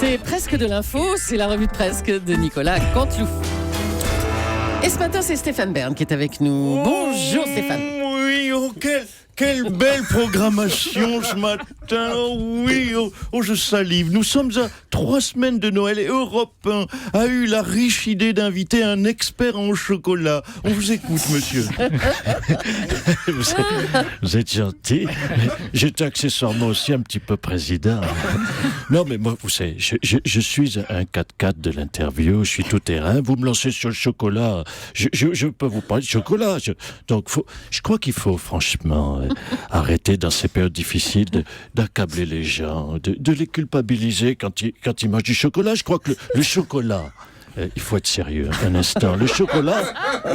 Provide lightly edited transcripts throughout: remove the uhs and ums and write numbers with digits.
C'est presque de l'info, c'est la revue de presse de Nicolas Canteloup. Et ce matin, c'est Stéphane Bern qui est avec nous. Bonjour Stéphane. Oui, quelle belle programmation ce matin. Oui, je salive. Nous sommes à 3 semaines de Noël et Europe 1 a eu la riche idée d'inviter un expert en chocolat. On vous écoute, monsieur. Vous êtes gentil. J'étais accessoirement aussi un petit peu président. Non, mais moi, vous savez, je suis un 4x4 de l'interview. Je suis tout terrain. Vous me lancez sur le chocolat. Je peux vous parler de chocolat. Donc, je crois qu'il faut franchement arrêter dans ces périodes difficiles d'accabler les gens, de les culpabiliser quand ils mangent du chocolat. Je crois que le chocolat... il faut être sérieux un instant. Le chocolat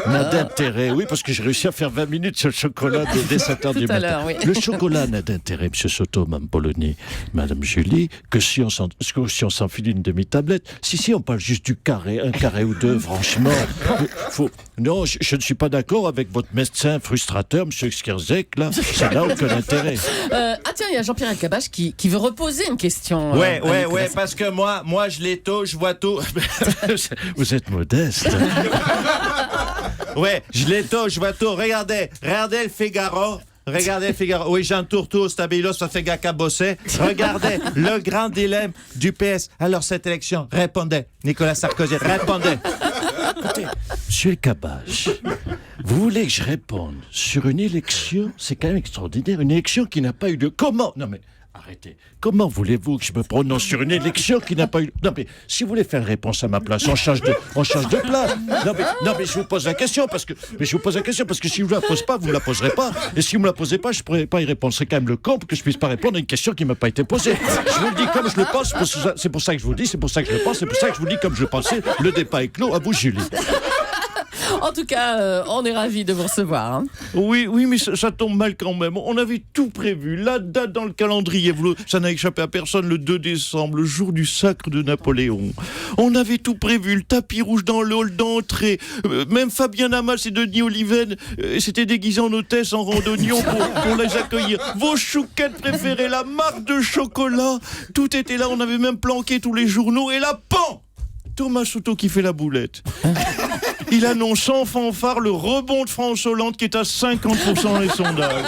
n'a d'intérêt. Oui, parce que j'ai réussi à faire 20 minutes sur le chocolat dès 7h du matin. Oui. Le chocolat n'a d'intérêt, M. Soto, Mme Polony, Mme Julie, que si on s'enfile une demi-tablette. Si, on parle juste du carré, un carré ou deux, franchement. Non, je ne suis pas d'accord avec votre médecin frustrateur, M. Skierzek, là. Ça n'a aucun intérêt. Tiens, il y a Jean-Pierre Elkabbach qui veut reposer une question. Ouais, parce que moi, je l'étau, je vois tout. Vous êtes modeste. Ouais, je l'étau, je vois tout. Regardez le Figaro. Oui, Jean Tourtou, Stabilos, ça fait gars bossé. Regardez le grand dilemme du PS. Alors, cette élection, répondez. Nicolas Sarkozy, répondez. Écoutez, monsieur Elkabbach, vous voulez que je réponde sur une élection? C'est quand même extraordinaire. Une élection qui n'a pas eu de... Comment? Non, mais... Arrêtez. Comment voulez-vous que je me prononce sur une élection qui n'a pas eu... Non, mais si vous voulez faire une réponse à ma place, on change de place. Non, mais je vous pose la question parce que si vous ne la posez pas, vous ne la poserez pas. Et si vous ne me la posez pas, je ne pourrai pas y répondre. C'est quand même le con que je ne puisse pas répondre à une question qui ne m'a pas été posée. Je vous le dis comme je le pense. C'est pour ça que je vous le dis, c'est pour ça que je le pense, c'est pour ça que je vous le dis comme je le pensais. Le débat est clos. À vous, Julie. En tout cas, on est ravis de vous recevoir. Hein. Oui, mais ça tombe mal quand même. On avait tout prévu. La date dans le calendrier, ça n'a échappé à personne, le 2 décembre, le jour du sacre de Napoléon. On avait tout prévu, le tapis rouge dans le hall d'entrée. Même Fabien Amas et Denis Oliven s'étaient déguisés en hôtesse en randonnion pour les accueillir. Vos chouquettes préférées, la marque de chocolat, tout était là. On avait même planqué tous les journaux. Et là, pan! Thomas Soto qui fait la boulette. Il annonce sans fanfare le rebond de François Hollande qui est à 50% dans les sondages.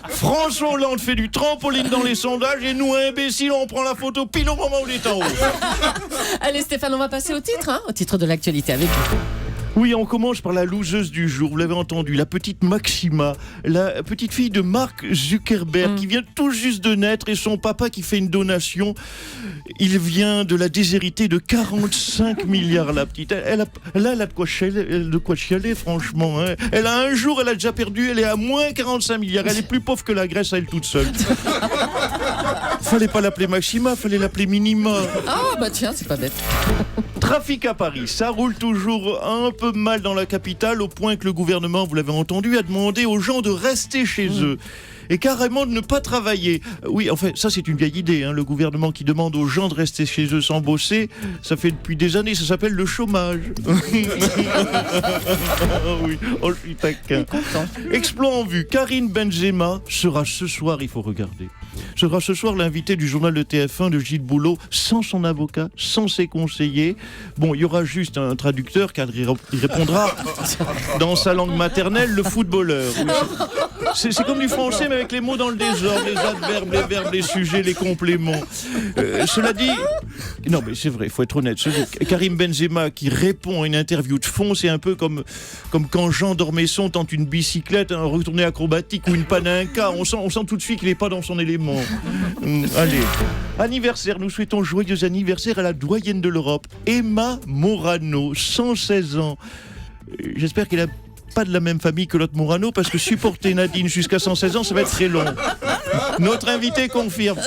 François Hollande fait du trampoline dans les sondages et nous, imbéciles, on prend la photo pile au moment où il est en haut. Allez Stéphane, on va passer au titre de l'actualité avec vous. Oui, on commence par la loseuse du jour, vous l'avez entendu, la petite Maxima, la petite fille de Mark Zuckerberg qui vient tout juste de naître et son papa qui fait une donation. Il vient de la déshériter de 45 milliards, la petite. Elle a de quoi chialer, franchement. Hein. Elle a un jour, elle a déjà perdu, elle est à moins 45 milliards. Elle est plus pauvre que la Grèce à elle toute seule. Fallait pas l'appeler Maxima, fallait l'appeler Minima. Ah bah tiens, c'est pas bête. Trafic à Paris, ça roule toujours un peu mal dans la capitale, au point que le gouvernement, vous l'avez entendu, a demandé aux gens de rester chez eux. Et carrément de ne pas travailler. Oui, enfin, ça c'est une vieille idée, hein, le gouvernement qui demande aux gens de rester chez eux sans bosser, ça fait depuis des années, ça s'appelle le chômage. Oui, je suis taquin. Exploit en vue, Karim Benzema sera ce soir, il faut regarder, sera ce soir l'invité du journal de TF1 de Gilles Boulot, sans son avocat, sans ses conseillers. Bon, il y aura juste un traducteur car il répondra dans sa langue maternelle, le footballeur. Oui. C'est comme du français, mais avec les mots dans le désordre, les adverbes, les verbes, les sujets, les compléments. Cela dit, non mais c'est vrai, il faut être honnête. Karim Benzema qui répond à une interview de fond, c'est un peu comme quand Jean Dormesson tente une bicyclette, un retourné acrobatique ou une panenka. On sent tout de suite qu'il n'est pas dans son élément. Allez, anniversaire, nous souhaitons joyeux anniversaire à la doyenne de l'Europe, Emma Morano, 116 ans. J'espère qu'elle a pas de la même famille que l'autre Morano, parce que supporter Nadine jusqu'à 116 ans, ça va être très long. Notre invité confirme.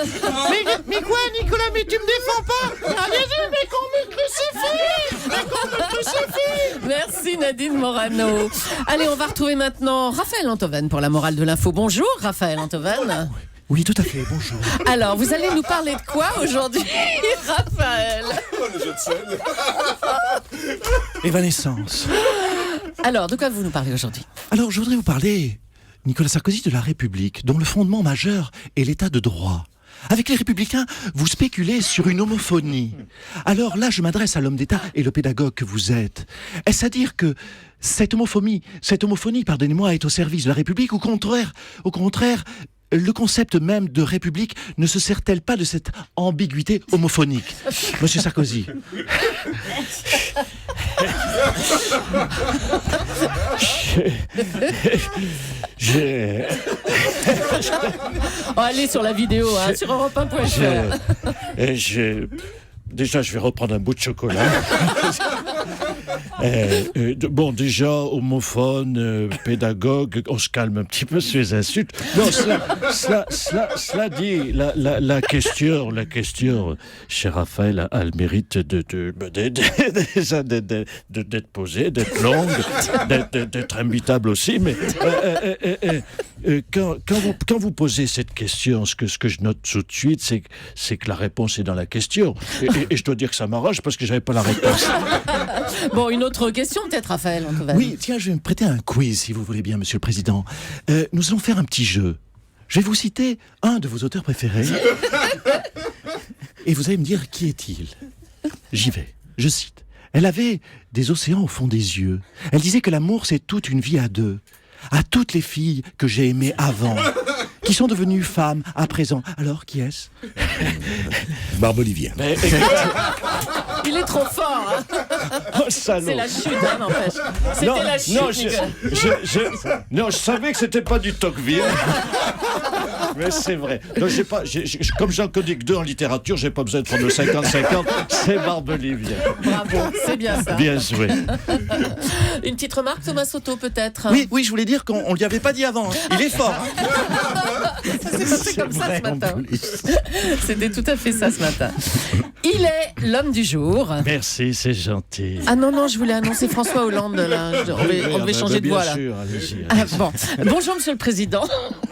Mais quoi, Nicolas, mais tu me défends pas? Mais qu'on me crucifie! Merci Nadine Morano. Allez, on va retrouver maintenant Raphaël Antoven pour la morale de l'info. Bonjour Raphaël Antoven. Oui, tout à fait, bonjour. Alors, vous allez nous parler de quoi aujourd'hui, Raphaël? Le jeu de scène. Évanescence. Alors, de quoi vous nous parlez aujourd'hui? Alors, je voudrais vous parler, Nicolas Sarkozy, de la République, dont le fondement majeur est l'état de droit. Avec les Républicains, vous spéculez sur une homophonie. Alors là, je m'adresse à l'homme d'État et le pédagogue que vous êtes. Est-ce à dire que cette homophonie, pardonnez-moi, est au service de la République? Au contraire, le concept même de République ne se sert-elle pas de cette ambiguïté homophonique? Monsieur Sarkozy. Oh, allez sur la vidéo, hein, sur europe1.fr. Déjà, je vais reprendre un bout de chocolat. Bon, déjà, homophone, pédagogue, on se calme un petit peu sur les insultes. Non, cela dit, la question, cher Raphaël, a le mérite d'être posée, d'être longue, d'être imbitable aussi. Mais quand vous posez cette question, ce que je note tout de suite, c'est que la réponse est dans la question. Et je dois dire que ça m'arrange parce que j'avais pas la réponse. Bon, une autre question peut-être, Raphaël. Oui, tiens, je vais me prêter un quiz, si vous voulez bien, Monsieur le Président. Nous allons faire un petit jeu. Je vais vous citer un de vos auteurs préférés. Et vous allez me dire qui est-il. J'y vais. Je cite. Elle avait des océans au fond des yeux. Elle disait que l'amour, c'est toute une vie à deux. À toutes les filles que j'ai aimées avant, qui sont devenues femmes à présent. Alors, qui est-ce? Barbelivien. Il est trop fort, hein. Oh, salaud. C'est la chute, hein, n'empêche. C'était la chute, non, je savais que c'était pas du Tocqueville. Mais c'est vrai. Donc, comme j'en connais que deux en littérature, j'ai pas besoin de prendre le 50-50. C'est Barbelivien. Bravo, c'est bien ça. Bien joué. Une petite remarque, Thomas Soto, peut-être? Oui, je voulais dire qu'on lui avait pas dit avant. Il est fort. Ça s'est passé comme ça ce matin. C'était tout à fait ça ce matin. Il est l'homme du jour. Merci, c'est gentil. Ah non, je voulais annoncer François Hollande. Là. On devait changer de voix, là. Bien sûr, allez-y. Ah, bon. Bonjour, Monsieur le Président.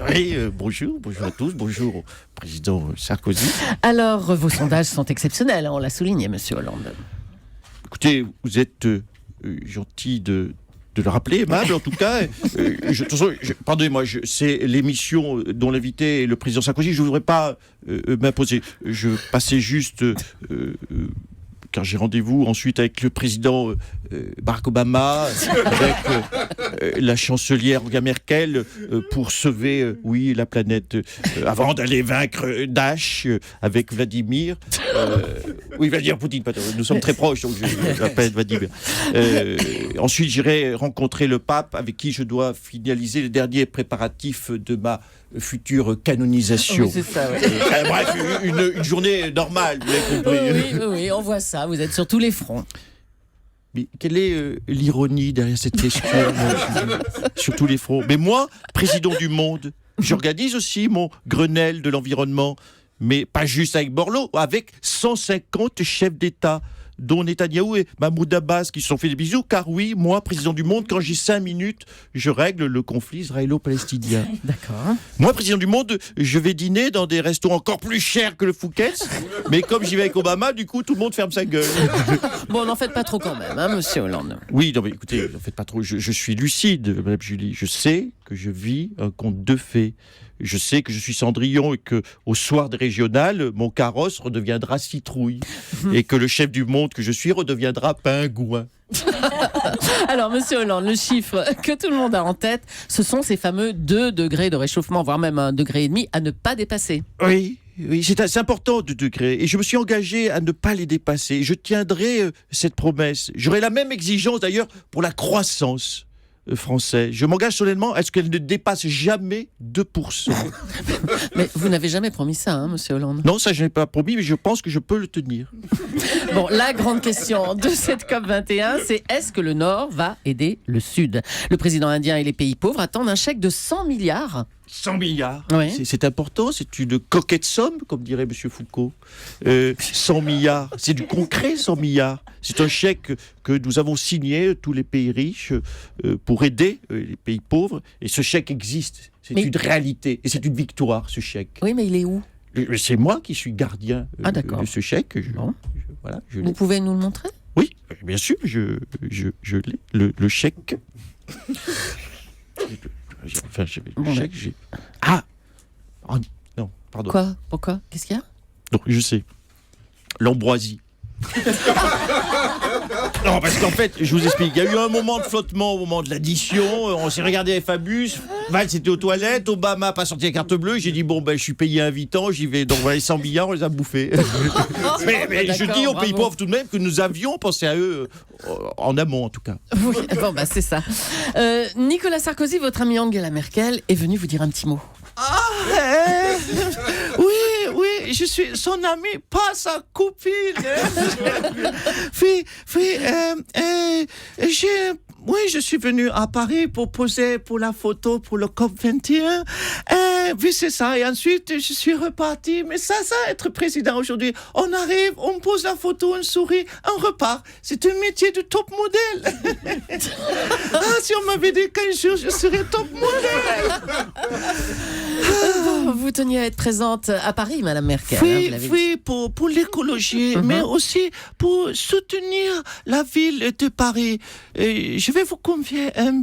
Oui, bonjour à tous, bonjour au président Sarkozy. Alors, vos sondages sont exceptionnels, hein, on l'a souligné, Monsieur Hollande. Écoutez, vous êtes gentil de le rappeler, aimable en tout cas. Pardonnez-moi, c'est l'émission dont l'invité est le président Sarkozy. Je ne voudrais pas m'imposer. Je passais juste, car j'ai rendez-vous ensuite avec le président Barack Obama, avec la chancelière Angela Merkel, pour sauver, la planète, avant d'aller vaincre Daesh avec Vladimir. Vladimir Poutine, pardon, nous sommes très proches, donc je l'appelle Vladimir. Ensuite, j'irai rencontrer le pape, avec qui je dois finaliser les derniers préparatifs de ma future canonisation. Oui, c'est ça, ouais. Bref, une journée normale, vous l'avez compris. Oui, on voit ça, vous êtes sur tous les fronts. Mais quelle est l'ironie derrière cette question sur tous les fronts? Mais moi, président du monde, j'organise aussi mon Grenelle de l'environnement, mais pas juste avec Borloo, avec 150 chefs d'État, dont Netanyahou et Mahmoud Abbas, qui se sont fait des bisous, car oui, moi, président du monde, quand j'ai 5 minutes, je règle le conflit israélo-palestinien. D'accord. Moi, président du monde, je vais dîner dans des restaurants encore plus chers que le Fouquet's, mais comme j'y vais avec Obama, du coup, tout le monde ferme sa gueule. Bon, n'en faites pas trop quand même, hein, Monsieur Hollande. Oui, non mais écoutez, n'en faites pas trop, je suis lucide, Madame Julie, je sais que je vis un conte de fées. Je sais que je suis Cendrillon et que au soir des régionales, mon carrosse redeviendra citrouille et que le chef du monde que je suis redeviendra pingouin. Alors, Monsieur Hollande, le chiffre que tout le monde a en tête, ce sont ces fameux 2 degrés de réchauffement, voire même 1,5 degré à ne pas dépasser. Oui, c'est important, 2 degrés. Et je me suis engagé à ne pas les dépasser. Je tiendrai cette promesse. J'aurai la même exigence d'ailleurs pour la croissance française. Je m'engage solennellement à ce qu'elle ne dépasse jamais 2%. Mais vous n'avez jamais promis ça, hein, Monsieur Hollande? Non, ça je n'ai pas promis, mais je pense que je peux le tenir. Bon, la grande question de cette COP21, c'est est-ce que le Nord va aider le Sud? Le président indien et les pays pauvres attendent un chèque de 100 milliards. 100 milliards. Oui. C'est important, c'est une coquette somme, comme dirait M. Foucault. 100 milliards, c'est du concret, 100 milliards. C'est un chèque que nous avons signé, tous les pays riches, pour aider les pays pauvres. Et ce chèque existe. C'est une réalité. Et c'est une victoire, ce chèque. Oui, mais il est où? C'est moi qui suis gardien d'accord. de ce chèque. Bon. Je Vous pouvez nous le montrer? Oui, bien sûr, je l'ai. Le chèque. Enfin, le chèque, j'ai... Ah oh, non, Pardon. Quoi? Pourquoi? Qu'est-ce qu'il y a? Donc, je sais. L'ambroisie. Non, parce qu'en fait, je vous explique, il y a eu un moment de flottement au moment de l'addition, on s'est regardé avec Fabius, Val c'était aux toilettes, Obama n'a pas sorti la carte bleue, j'ai dit bon ben je suis payé invitant, j'y vais, donc voilà, les 100 milliards on les a bouffés. mais je dis aux pays pauvres tout de même que nous avions pensé à eux, en amont en tout cas. Oui, bon, bah c'est ça. Nicolas Sarkozy, votre ami Angela Merkel, est venu vous dire un petit mot. Oui, je suis son ami, pas sa copine. Je suis venu à Paris pour poser pour la photo pour le COP21. Oui, c'est ça. Et ensuite, je suis reparti. Mais ça, être président aujourd'hui, on arrive, on pose la photo, on sourit, on repart. C'est un métier de top modèle. Si on m'avait dit qu'un jour je serais top modèle. Vous teniez à être présente à Paris, Madame Merkel. Oui, pour l'écologie, mais aussi pour soutenir la ville de Paris. Je vais vous confier un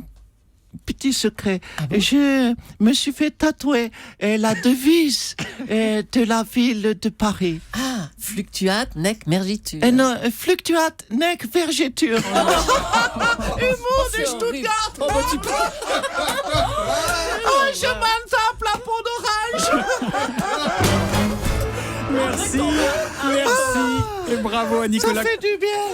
petit secret. Je me suis fait tatouer la devise de la ville de Paris. Ah, fluctuat nec mergitur. Non, fluctuat nec vergetur. Humour de Stuttgart. Je m'en tape la peau d'orange. Merci. Et bravo à Nicolas. Ça fait du bien.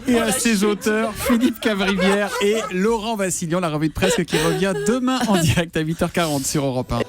Et à ses auteurs, Philippe Cavrivière et Laurent Vassilian. La revue de presse qui revient demain en direct à 8h40 sur Europe 1.